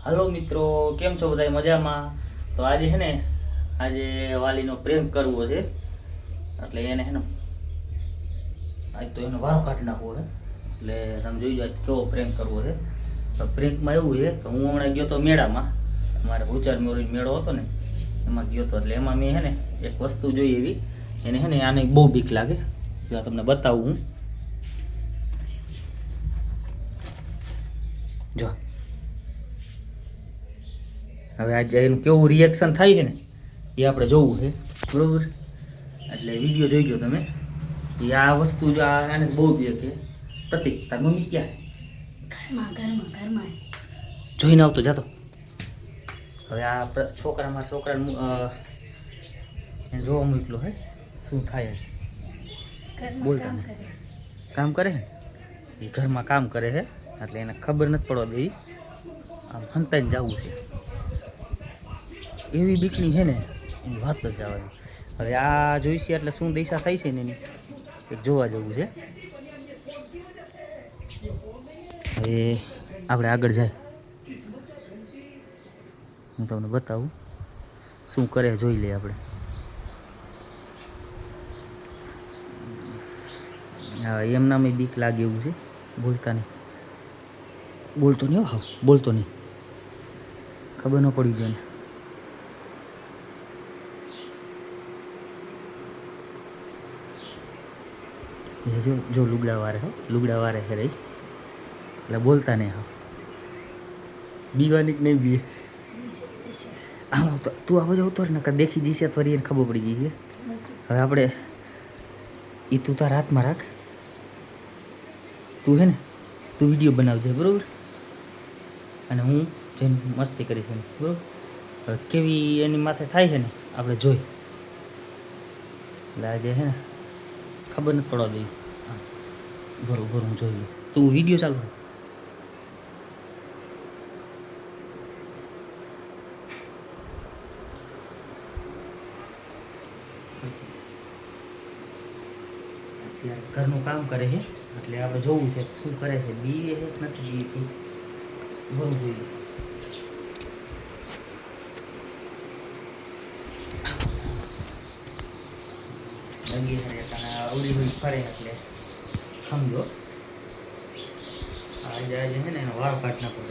Hello મિત્રો, કેમ છો બધા મજામાં? તો આજે છે ને આજે વાલીનો પ્રેન્ક કરવો છે, એટલે એને છે ને આજ તો એનો વારો કાઢી નાખવો છે. એટલે તમે જોઈ જાઓ કેવો પ્રેન્ક કરવો છે. તો પ્રેન્કમાં એવું છે કે હું હમણાં ગયો તો મેળામાં, અમારે ભૂચાર મોરી મેળો હતો ને એમાં ગયો હતો. એટલે એમાં મેં છે ને એક વસ્તુ જોઈ એવી, એને છે ને આને બહુ બીક લાગે. જો તમને બતાવું હું, જો હવે આજે એનું કેવું રિએક્શન થાય છે ને એ આપણે જોવું છે, બરોબર? એટલે વિડીયો જોઈજો તમે. એ આ વસ્તુ જો આને બહુ બે છે. પ્રતિક, તાર મમ્મી ક્યાં? ઘરમાં જોઈને આવતો જાતો. હવે આ મારા છોકરાને એને જોવા મોકલો હે શું થાય છે. બોલતા ને કામ કરે છે, એ ઘરમાં કામ કરે છે, એટલે એને ખબર નથી પડવા દે. આમ હંતાઈને જવું છે, એવી બીકની છે ને એની વાત જ જવાની. હવે આ જોઈશે એટલે શું દિશા થાય છે ને એની એક જોવા જવું છે. હવે આપણે આગળ જાય, હું તમને બતાવું શું કરે, જોઈ લઈએ આપણે. હા, એમનામાં બીક લાગે એવું છે. બોલતા નહીં, બોલતો નહીં, હા બોલતો નહીં, ખબર ન પડી જાય. જો લુગડા વારે છે રહી, એટલે બોલતા નહીં. હા, બીવાની નહીં બીએ. આમ તો તું આ બાજુ આવતો ને દેખી જઈશે ફરી એને ખબર પડી ગઈ છે. હવે આપણે એ તું તારા હાથમાં રાખ, તું હે ને તું વિડીયો બનાવજે, બરાબર? અને હું જઈને મસ્તી કરીશ એને, બરાબર? હવે કેવી એની માથે થાય છે ને આપણે જોઈ. એટલે આજે છે ને ખબર નથી પડવા દઈ. બરોબર, હું જોઈ લઉં. તું વિડીયો ચાલુ કર. અત્યારે ઘરનું કામ કરે છે, એટલે આપણે જોવું છે શું કરે છે, બીએ છે કે નથી બીતું, બહુ જોઈએ. અવડી હોય ફરે એટલે સમજો. આજે છે ને એનો વારો કાઢ નાખો.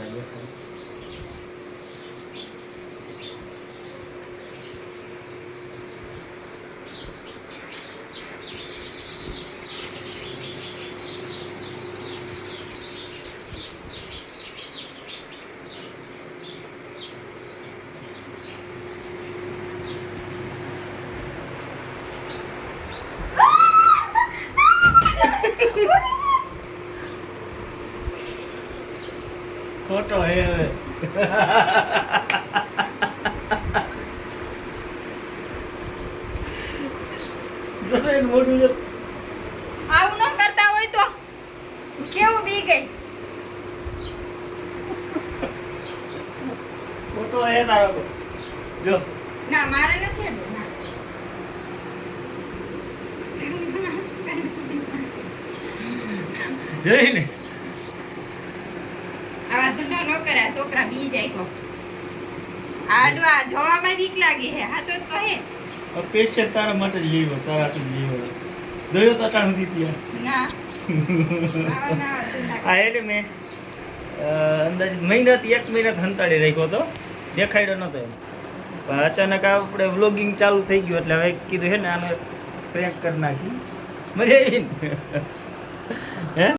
ખોટો હે હવે. મોટું આવું ન કરતા હોય તો કેવું બી ગઈ. ખોટો હે તારો. જો ના મારે નથી હતું. ના જોઈ ને આવા ધંધા ન કર્યા, છોકરા બી જાય તો આડવા જોવામાં બીક લાગે હે. હાચો જ તો હે. પેશન્ટ તારા માટે જ લેવો, તારા માટે લેવો. જોયો તો ટાણ હતી ત્યાં. ના આ એટલે મેં અંદાજિત મહિનાથી 1 મહિના હંતાડી રાખ્યો હતો, દેખાડ્યો નતો એમ. પણ અચાનક આપણે વ્લોગિંગ ચાલુ થઈ ગયું એટલે હવે કીધું છે ને આને પ્રેન્ક કરી નાખી. મજા આવી ને? હે